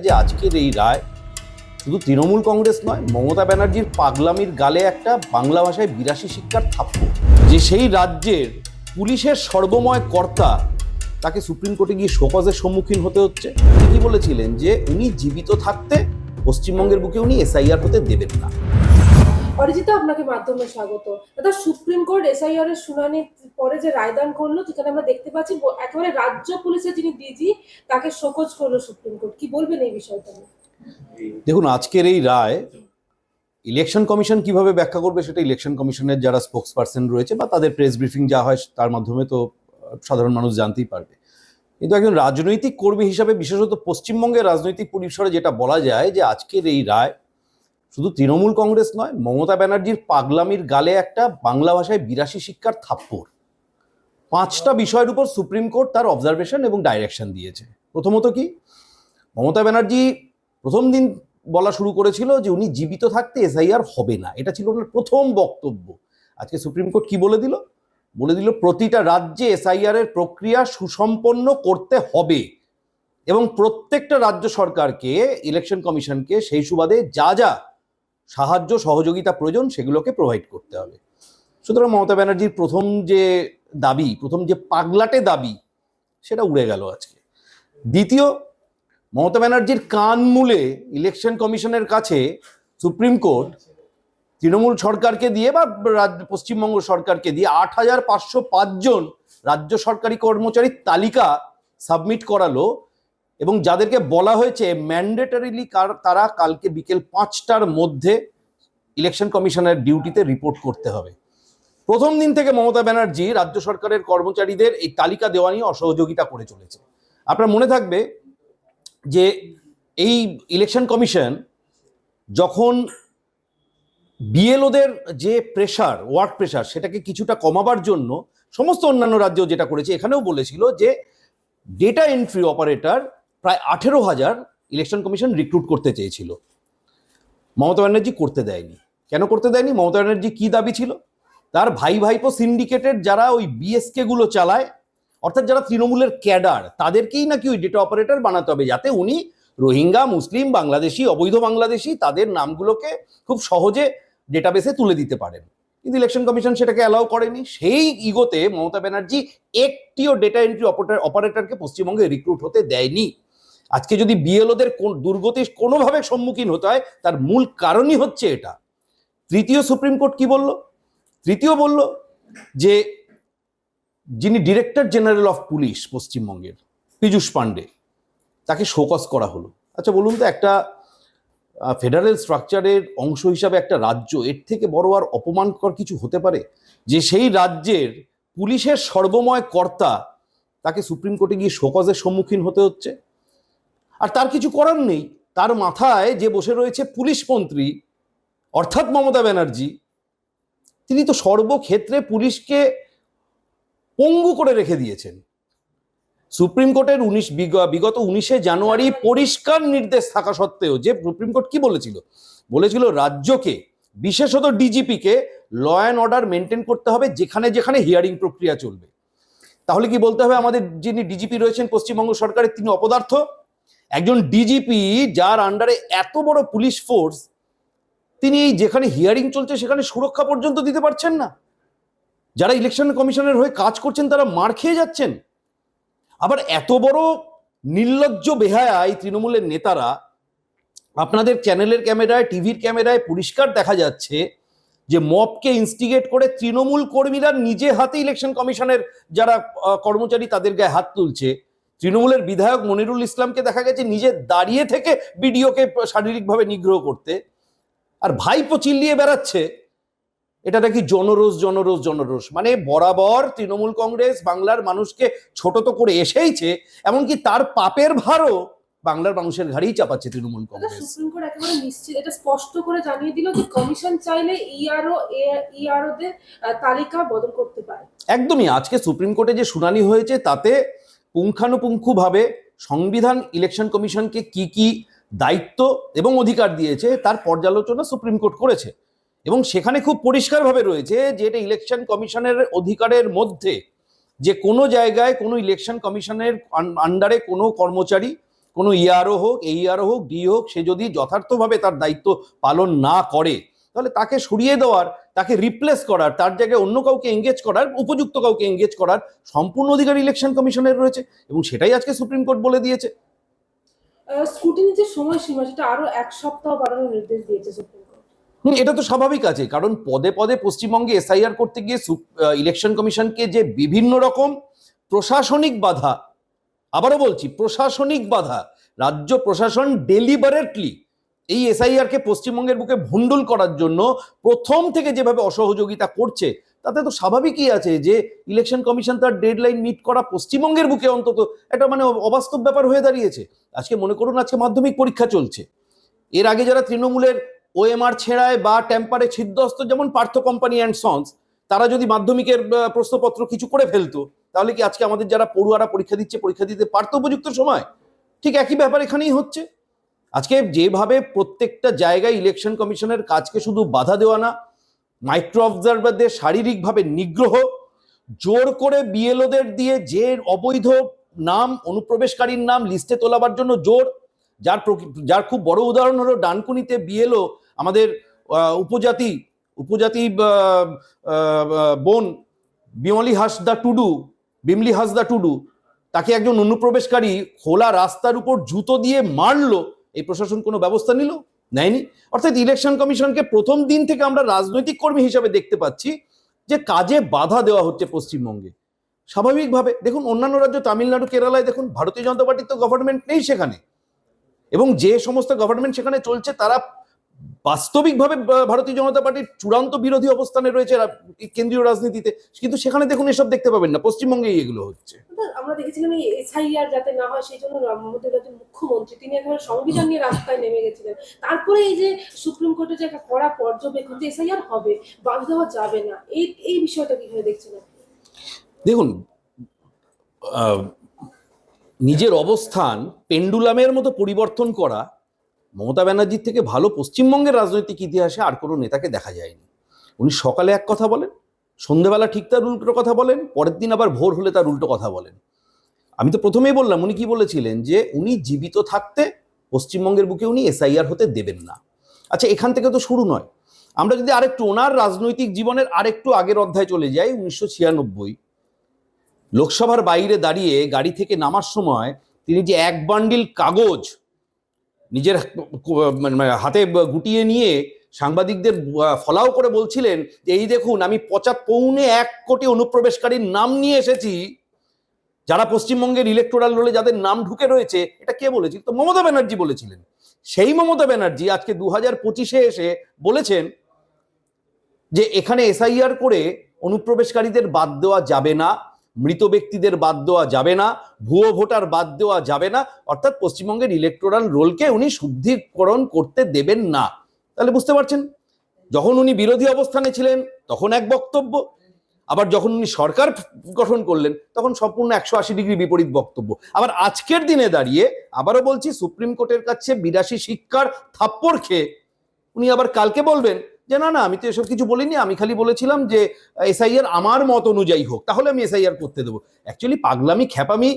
যে আজকের এই রায় শুধু তৃণমূল কংগ্রেস নয়, মমতা ব্যানার্জির পাগলামির গালে একটা বাংলা ভাষায় ৮২ শিক্ষার থাপ্পড়। যে সেই রাজ্যের পুলিশের সর্বময় কর্তা, তাকে সুপ্রিম কোর্টে গিয়ে শোকজের সম্মুখীন হতে হচ্ছে। তিনি কি বলেছিলেন যে উনি জীবিত থাকতে পশ্চিমবঙ্গের বুকে উনি এসআইআর হতে দেবেন না। অরিজিতা, আপনাকে মাধ্যমে স্বাগত। দাদা, সুপ্রিম কোর্ট এসআইআর এর শুনানির পরে যে রায়দান করলো, যেখানে আমরা দেখতে পাচ্ছি একেবারে রাজ্য পুলিশের যিনি ডিজি, তাকে শোকজ করলো সুপ্রিম কোর্ট। কি বলবেন এই বিষয়টা? দেখুন, আজকের এই রায় ইলেকশন কমিশন কিভাবে ব্যাখ্যা করবে সেটা ইলেকশন কমিশনের যারা স্পোক্স পার্সন রয়েছে বা তাদের প্রেস ব্রিফিং যা হয় তার মাধ্যমে তো সাধারণ মানুষ জানতেই পারবে। কিন্তু একজন রাজনৈতিক কর্মী হিসাবে, বিশেষত পশ্চিমবঙ্গের রাজনৈতিক পরিসরে যেটা বলা যায় যে আজকের এই রায় শুধু তৃণমূল কংগ্রেস নয়, মমতা ব্যানার্জির পাগলামির গালে একটা বাংলা ভাষায় ৮২ শিক্ষার থাপ্পড়। 5টা বিষয়ের উপর সুপ্রিম কোর্ট তার অবজারভেশন এবং ডাইরেকশন দিয়েছে। প্রথমত কি, মমতা ব্যানার্জি প্রথম দিন বলা শুরু করেছিল যে উনি জীবিত থাকতে এসআইআর হবে না, এটা ছিল ওনার প্রথম বক্তব্য। আজকে সুপ্রিম কোর্ট কি বলে দিল? বলে দিল প্রতিটা রাজ্যে এসআইআর এর প্রক্রিয়া সুসম্পন্ন করতে হবে এবং প্রত্যেকটা রাজ্য সরকারকে, ইলেকশন কমিশনকে সেই সুবাদে যা যা সাহায্য সহযোগিতা প্রয়োজন সেগুলোকে প্রোভাইড করতে হবে। সুতরাং মমতা ব্যানার্জির প্রথম যে দাবি, প্রথম যে পাগলাটে দাবি, সেটা উড়ে গেল আজকে। দ্বিতীয়, মমতা ব্যানার্জির কান মুলে ইলেকশন কমিশনের কাছে সুপ্রিম কোর্ট তৃণমূল সরকারকে দিয়ে বা পশ্চিমবঙ্গ সরকারকে দিয়ে ৮,৫০৫ জন রাজ্য সরকারি কর্মচারীর তালিকা সাবমিট করালো এবং যাদেরকে বলা হয়েছে ম্যান্ডেটরিলি তারা কালকে বিকেল 5টার মধ্যে ইলেকশন কমিশনের ডিউটিতে রিপোর্ট করতে হবে। প্রথম দিন থেকে মমতা ব্যানার্জি রাজ্য সরকারের কর্মচারীদের এই তালিকা দেওয়া নিয়ে অসহযোগিতা করে চলেছে। আপনার মনে থাকবে যে এই ইলেকশন কমিশন যখন বিএলওদের যে প্রেশার, ওয়ার্ক প্রেশার, সেটাকে কিছুটা কমাবার জন্য সমস্ত অন্যান্য রাজ্যেও যেটা করেছে, এখানেও বলেছিল যে ডেটা এন্ট্রি অপারেটর প্রায় 18,000 ইলেকশন কমিশন রিক্রুট করতে চেয়েছিল। মমতা ব্যানার্জি করতে দেয়নি। কেন করতে দেয়নি? মমতা ব্যানার্জি কি দাবি ছিল? তার ভাইপো সিন্ডিকেটের যারা ওই বিএসকে গুলো চালায়, অর্থাৎ যারা তৃণমূলের ক্যাডার, তাদেরকেই নাকি ওই ডেটা অপারেটর বানাতে হবে, যাতে উনি রোহিঙ্গা, মুসলিম, বাংলাদেশি, অবৈধ বাংলাদেশি তাদের নামগুলোকে খুব সহজে ডেটাবেসে তুলে দিতে পারেন। কিন্তু ইলেকশন কমিশন সেটাকে অ্যালাউ করেনি। সেই ইগোতে মমতা ব্যানার্জি একটিও ডেটা এন্ট্রি অপারেটরকে পশ্চিমবঙ্গে রিক্রুট হতে দেয়নি। আজকে যদি বিএলওদের দুর্গতির কোনোভাবে সম্মুখীন হতে হয়, তার মূল কারণই হচ্ছে এটা। তৃতীয়, সুপ্রিম কোর্ট কি বলল? তৃতীয় বলল যে যিনি ডিরেক্টর জেনারেল অফ পুলিশ পশ্চিমবঙ্গের, পীযূষ পাণ্ডে, তাকে শোকজ করা হলো। আচ্ছা বলুন তো, একটা ফেডারেল স্ট্রাকচারের অংশ হিসাবে একটা রাজ্য, এর থেকে বড় আর অপমানকর কিছু হতে পারে? যে সেই রাজ্যের পুলিশের সর্বময় কর্তা, তাকে সুপ্রিম কোর্টে গিয়ে শোকজের সম্মুখীন হতে হচ্ছে। আর তার কিছু করার নেই। তার মাথায় যে বসে রয়েছে পুলিশ মন্ত্রী, অর্থাৎ মমতা ব্যানার্জি, তিনি তো সর্বক্ষেত্রে পুলিশকে পঙ্গু করে রেখে দিয়েছেন। সুপ্রিম কোর্টের বিগত 19শে জানুয়ারি পরিষ্কার নির্দেশ থাকা সত্ত্বেও, যে সুপ্রিম কোর্ট কি বলেছিল? বলেছিল রাজ্যকে, বিশেষত ডিজিপিকে ল অ্যান্ড অর্ডার মেনটেন করতে হবে যেখানে যেখানে হিয়ারিং প্রক্রিয়া চলবে। তাহলে কি বলতে হবে আমাদের যিনি ডিজিপি রয়েছেন পশ্চিমবঙ্গ সরকারের, তিনি অপদার্থ? একজন ডিজিপি যার আন্ডারে এত বড় পুলিশ ফোর্স, তিনি যেখানে হিয়ারিং চলছে সেখানে সুরক্ষা পর্যন্ত দিতে পারছেন না। যারা ইলেকশন কমিশনের হয়ে কাজ করছেন তারা মার খেয়ে যাচ্ছেন। আবার এত বড় নির্লজ্জ বেহায়া এই তৃণমূলের নেতারা, আপনাদের চ্যানেলের ক্যামেরায়, টিভির ক্যামেরায় পরিষ্কার দেখা যাচ্ছে যে মবকে ইনস্টিগেট করে তৃণমূল কর্মীরা নিজে হাতে ইলেকশন কমিশনের যারা কর্মচারী তাদের গায়ে হাত তুলছে। তৃণমূলের বিধায়ক মনিরুল ইসলামকে দেখা গেছে নিজে দাঁড়িয়ে থেকে বিডিওকে শারীরিকভাবে নিগ্রহ করতে। আর ভাইপো চিল্লিয়ে বেড়াচ্ছে এটা নাকি জনরোষ জনরোষ জনরোষ। মানে বরাবর তৃণমূল কংগ্রেস বাংলার মানুষকে ছোট তো করে এসেইছে, এমনকি তার পাপের ভারও বাংলার মানুষের ঘাড়েই চাপাচ্ছে তৃণমূল কংগ্রেস। সুপ্রিম কোর্ট একেবারে নিশ্চিত, এটা স্পষ্ট করে জানিয়ে দিল যে কমিশন চাইলে ইআরওদের তালিকা বদল করতে পারে। একদমই। আজকে সুপ্রিম কোর্টে যে শুনানি হয়েছে তাতে পুঙ্খানুপুঙ্খভাবে সংবিধান ইলেকশন কমিশনকে কি কি দায়িত্ব এবং অধিকার দিয়েছে তার পর্যালোচনা সুপ্রিম কোর্ট করেছে এবং সেখানে খুব পরিষ্কারভাবে রয়েছে যে এটা ইলেকশন কমিশনের অধিকারের মধ্যে যে কোনো জায়গায় কোনো ইলেকশন কমিশনের আন্ডারে কোনো কর্মচারী কোনো ইআরও হোক, এইআরও হোক, ডি হোক, সে যদি যথার্থভাবে তার দায়িত্ব পালন না করে তাহলে তাকে সরিয়ে দেওয়ার, তাকে রিপ্লেস করার, তার জায়গায় অন্য কাউকে এঙ্গেজ করার, উপযুক্ত কাউকে এঙ্গেজ করার সম্পূর্ণ অধিকার ইলেকশন কমিশনের রয়েছে এবং সেটাই আজকে সুপ্রিম কোর্ট বলে দিয়েছে। স্কুটিনি যে সময়সীমা সেটা আরো 1 সপ্তাহ বাড়ানোর নির্দেশ দিয়েছে সুপ্রিম কোর্ট। এটা তো স্বাভাবিক আছে, কারণ পদে পদে পশ্চিমবঙ্গে এসআইআর করতে গিয়ে ইলেকশন কমিশনকে যে বিভিন্ন রকম প্রশাসনিক বাধা, আবারও বলছি প্রশাসনিক বাধা, রাজ্য প্রশাসন ডেলিবারেটলি এই এসআইআর কে পশ্চিমবঙ্গের বুকে ভুন্ডুল করার জন্য প্রথম থেকে যেভাবে অসহযোগিতা করছে, তাতে তো স্বাভাবিকই আছে যে ইলেকশন কমিশন তার ডেডলাইন মিট করা পশ্চিমবঙ্গের বুকে অন্তত এটা মানে অবাস্তব ব্যাপার হয়ে দাঁড়িয়েছে। আজকে মনে করুন আজকে মাধ্যমিক পরীক্ষা চলছে, এর আগে যারা তৃণমূলের ওএমআর ছেড়ায় বা টেম্পারে ছিদ্রস্ত, যেমন পার্থ কোম্পানি অ্যান্ড সন্স, তারা যদি মাধ্যমিকের প্রশ্নপত্র কিছু করে ফেলতো তাহলে কি আজকে আমাদের যারা পড়ুয়ারা পরীক্ষা দিচ্ছে পরীক্ষা দিতে পারতো উপযুক্ত সময়? ঠিক একই ব্যাপার এখানেই হচ্ছে। আজকে যেভাবে প্রত্যেকটা জায়গায় ইলেকশন কমিশনের কাজকে শুধু বাধা দেওয়া না, মাইক্রো অবজারভারদের শারীরিকভাবে নিগ্রহ, জোর করে বিএলওদের দিয়ে যে অবৈধ নাম, অনুপ্রবেশকারীর নাম লিস্টে তোলাবার জন্য জোর, যার খুব বড় উদাহরণ হলো ডানকুনিতে বিএলও আমাদের উপজাতি বোন বিমলি হাসদা টুডু, তাকে একজন অনুপ্রবেশকারী খোলা রাস্তার উপর জুতো দিয়ে মারলো, এই প্রশাসন কোনো ব্যবস্থা নেয়নি। অর্থাৎ ইলেকশন কমিশনকে প্রথম দিন থেকে আমরা রাজনৈতিক কর্মী হিসাবে দেখতে পাচ্ছি যে কাজে বাধা দেওয়া হচ্ছে পশ্চিমবঙ্গে। স্বাভাবিকভাবে দেখুন অন্যান্য রাজ্য, তামিলনাড়ু, কেরালায় দেখুন ভারতীয় জনতা পার্টির তো গভর্নমেন্ট নেই সেখানে, এবং যে সমস্ত গভর্নমেন্ট সেখানে চলছে তারা বাস্তবিকভাবে ভারতীয় জনতা পার্টির চূড়ান্ত বিরোধী অবস্থানে রয়েছে কেন্দ্রীয় রাজনীতিতে, কিন্তু সেখানে দেখুন এসব দেখতে পাবেন না, পশ্চিমবঙ্গেই এগুলো হচ্ছে। আমরা দেখেছিলাম এই এসআইআর যাতে না হয় সেই জন্য মমতা ব্যানার্জির মুখ্যমন্ত্রী তিনি একেবারে সংবিধান নিয়ে রাস্তায় নেমে গেছিলেন। তারপরে এই যে সুপ্রিম কোর্টের যে একটা কড়া পর্যবেক্ষণ যে এসআইআর হবে, বাদ দেওয়া যাবে না, এই বিষয়টা কিভাবে দেখছেন? দেখুন নিজের অবস্থান পেন্ডুলামের মতো পরিবর্তন করা মমতা ব্যানার্জির থেকে ভালো পশ্চিমবঙ্গের রাজনৈতিক ইতিহাসে আর কোনো নেতাকে দেখা যায়নি। উনি সকালে এক কথা বলেন, সন্ধ্যেবেলা ঠিক তার উল্টো কথা বলেন, পরের দিন আবার ভোর হলে তার উল্টো কথা বলেন। আমি তো প্রথমেই বললাম উনি কি বলেছিলেন, যে উনি জীবিত থাকতে পশ্চিমবঙ্গের বুকে উনি এসআইআর হতে দেবেন না। আচ্ছা, এখান থেকে তো শুরু নয়, আমরা যদি আরেকটু ওনার রাজনৈতিক জীবনের আরেকটু আগের অধ্যায় চলে যাই, 1996 লোকসভার বাইরে দাঁড়িয়ে গাড়ি থেকে নামার সময় তিনি যে এক বান্ডিল কাগজ নিজের হাতে গুটিয়ে নিয়ে সাংবাদিকদের ফলাও করে বলছিলেন যে এই দেখুন আমি 1.25 কোটি অনুপ্রবেশকারীর নাম নিয়ে এসেছি, যারা পশ্চিমবঙ্গের ইলেকটোরাল রোলে যাদের নাম ঢুকে রয়েছে। এটা কে বলেছিল? তো মমতা ব্যানার্জি বলেছিলেন। সেই মমতা ব্যানার্জি আজকে 2025-এ এসে বলেছেন যে এখানে এসআইআর করে অনুপ্রবেশকারীদের বাদ দেওয়া যাবে না, মৃত ব্যক্তিদের বাদ দেওয়া যাবে না, ভুয়ো ভোটার বাদ দেওয়া যাবে না, অর্থাৎ পশ্চিমবঙ্গের ইলেকটোরাল রোলকে উনি শুদ্ধিকরণ করতে দেবেন না। তাহলে বুঝতে পারছেন, যখন উনি বিরোধী অবস্থানে ছিলেন তখন এক বক্তব্য, আবার যখন উনি সরকার গঠন করলেন তখন সম্পূর্ণ 180 ডিগ্রি বিপরীত বক্তব্য। আবার আজকের দিনে দাঁড়িয়ে আবারও বলছি, সুপ্রিম কোর্টের কাছে 82 শিক্ষার থাপ্পড় খেয়ে উনি আবার কালকে বলবেন যে না আমি তো এসব কিছু বলিনি, আমি খালি বলেছিলাম যে এসআইআর আমার মত অনুযায়ী হোক, তাহলে আমি এসআইআর করতে দেবো। অ্যাকচুয়ালি পাগলামি খ্যাপামি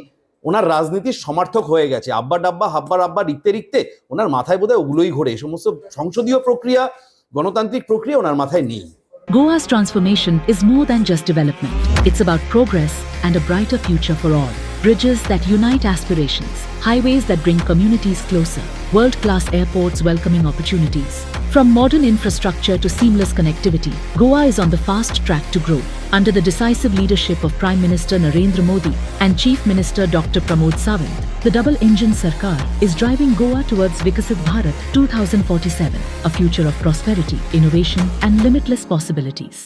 ওনার রাজনীতির সমার্থক হয়ে গেছে। আব্বা ডাব্বা হাব্বা রাব্বা লিখতে ওনার মাথায় বোধহয় ওগুলোই ঘোরে, এই সমস্ত সংসদীয় প্রক্রিয়া, গণতান্ত্রিক প্রক্রিয়া ওনার মাথায় নেই। Goa's transformation is more than just development. It's about progress and a brighter future for all. Bridges that unite aspirations, highways that bring communities closer, world-class airports welcoming opportunities. From modern infrastructure to seamless connectivity, Goa is on the fast track to grow. Under the decisive leadership of Prime Minister Narendra Modi and Chief Minister Dr. Pramod Sawant, the double-engine Sarkar is driving Goa towards Vikasit Bharat 2047, a future of prosperity, innovation and limitless possibilities.